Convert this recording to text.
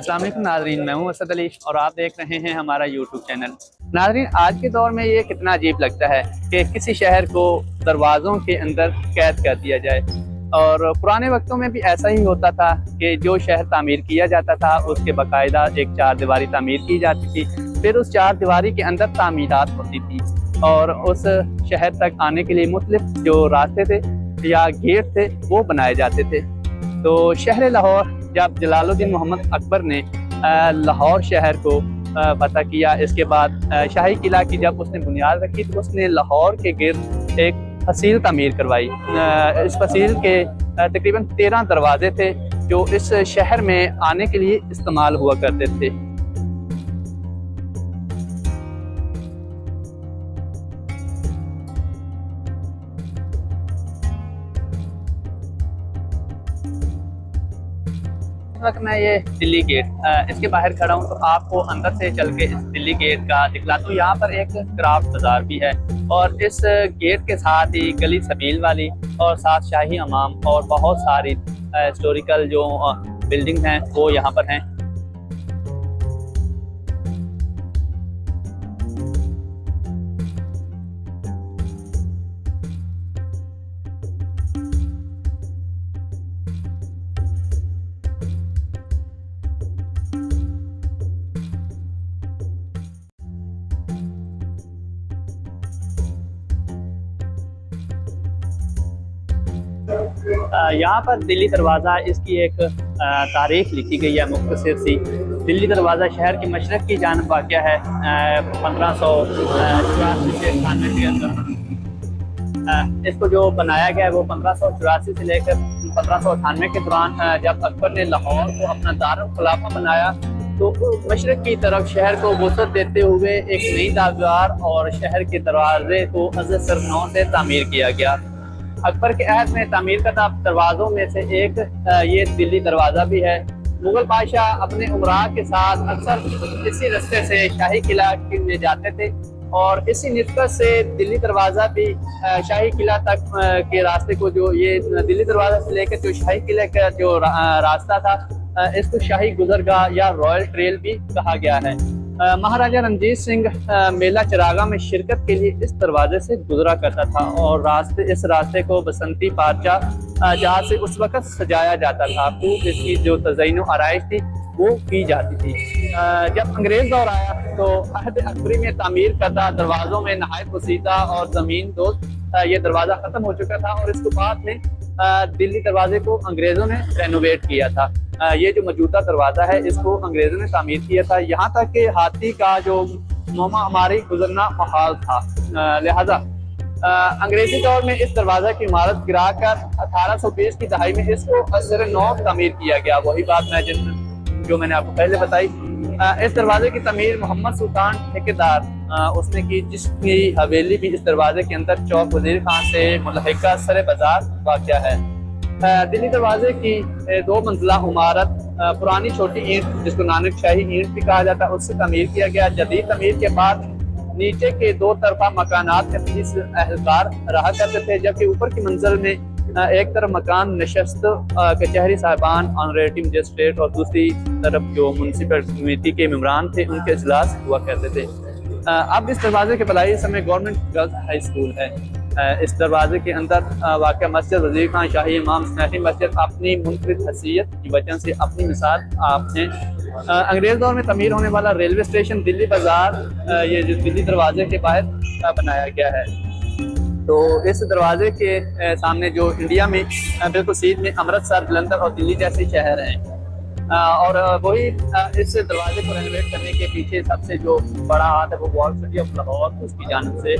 अस्सलाम वालेकुम नाज़रीन, मैं हूं असद अली और आप देख रहे हैं हमारा यूट्यूब चैनल। नाज़रीन, आज के दौर में ये कितना अजीब लगता है कि किसी शहर को दरवाज़ों के अंदर कैद कर दिया जाए। और पुराने वक्तों में भी ऐसा ही होता था कि जो शहर तामीर किया जाता था उसके बाकायदा एक चार दीवारी तामीर की जाती थी, फिर उस चार दीवारी के अंदर तामीरात होती थी और उस शहर तक आने के लिए मुख्तलिफ जो रास्ते थे या गेट थे वो बनाए जाते थे। तो शहर लाहौर, जब जलालुद्दीन मोहम्मद अकबर ने लाहौर शहर को फतह किया, इसके बाद शाही किला की जब उसने बुनियाद रखी तो उसने लाहौर के गिर्द एक फसील तामीर करवाई। इस फसील के तकरीबन 13 दरवाजे थे जो इस शहर में आने के लिए इस्तेमाल हुआ करते थे। वक्त मैं ये दिल्ली गेट इसके बाहर खड़ा हूँ, तो आपको अंदर से चल के इस दिल्ली गेट का दिखलाता हूँ। यहाँ पर एक क्राफ्ट बाजार भी है और इस गेट के साथ ही गली सबील वाली और साथ शाही हमाम और बहुत सारी हिस्टोरिकल जो बिल्डिंग हैं वो यहाँ पर हैं। यहाँ पर दिल्ली दरवाज़ा, इसकी एक तारीख लिखी गई है मुख्तसर सी। दिल्ली दरवाज़ा शहर की मशरक़ की जानब वाक़या है 1584 से 98 के अंदर। इसको जो बनाया गया है वो 1584 से लेकर 1598 के दौरान, जब अकबर ने लाहौर को अपना दारुल खिलाफा बनाया तो मशरक़ की तरफ शहर को वसअत देते हुए एक नई दागदार और शहर के दरवाजे को अज़ सरनौ से तामीर किया गया। अकबर के अहद में तामीर करदा दरवाज़ों में से एक ये दिल्ली दरवाज़ा भी है। मुग़ल बादशाह अपने उमरा के साथ अक्सर इसी रास्ते से शाही किला में जाते थे और इसी निस्बत से दिल्ली दरवाज़ा भी शाही किला तक के रास्ते को, जो ये दिल्ली दरवाज़ा से लेकर जो शाही किले का जो रास्ता था, इसको शाही गुज़रगाह या रॉयल ट्रेल भी कहा गया है। महाराजा रणजीत सिंह मेला चरागा में शिरकत के लिए इस दरवाजे से गुजरा करता था और इस रास्ते को बसंती पार्चा जहाँ से उस वक़्त सजाया जाता था, खूब इसकी जो तज़यीन व आराइश थी वो की जाती थी। जब अंग्रेज़ दौर आया तो अहद अकबरी में तामीर करदा दरवाज़ों में नहायत वसीता और ज़मीन दोस्त ये दरवाज़ा ख़त्म हो चुका था और इसके बाद में दिल्ली दरवाजे को अंग्रेज़ों ने रेनोवेट किया था। ये जो मौजूदा दरवाज़ा है इसको अंग्रेज़ों ने तामीर किया था। यहाँ तक कि हाथी का जो मोमा हमारी गुजरना महाल था, लिहाजा अंग्रेज़ी दौर में इस दरवाज़ा की इमारत गिरा कर 1820 की दहाई में इसको असर नौ तामीर किया गया। वही बात जो मैंने आपको पहले बताई। इस दरवाजे की तमीर मोहम्मद सुल्तान ठेकेदार उसने की, जिसकी हवेली भी इस दरवाजे के अंदर चौक वजीर खान से मुल्हिका सरे बाजार वाक़या है। दिल्ली दरवाजे की 2 मंजिला इमारत पुरानी छोटी ईंट, जिसको नानक शाही ईंट भी कहा जाता है, उससे तमीर किया गया। जदीद तमीर के बाद नीचे के 2 तरफा मकानात में 30 अहलकार रहा करते थे, जबकि ऊपर की मंजिल में एक तरफ मकान नशस्त कचहरी साहिबान ऑनरेटिव मजिस्ट्रेट और दूसरी तरफ जो म्यूनसिपल कमेटी के मेम्बरान थे उनके इजलास हुआ करते थे। अब इस दरवाजे के बलाई समय गवर्नमेंट गर्ल्स हाई स्कूल है। इस दरवाजे के अंदर वाक़या मस्जिद वज़ीर खान शाही इमाम स्नैही मस्जिद अपनी मुनफरिद हैसियत की वजह से अपनी मिसाल आपने अंग्रेज़ दौर में तमीर होने वाला रेलवे स्टेशन दिल्ली बाज़ार, ये जो दिल्ली दरवाजे के बाहर बनाया गया है। तो इस दरवाजे के सामने जो इंडिया में बिल्कुल सीध में अमृतसर, जलंधर और दिल्ली जैसे शहर हैं और वही इस दरवाजे को रेनोवेट करने के पीछे सबसे जो बड़ा हाथ है वो वॉल सिटी ऑफ लाहौर उसकी जानिब से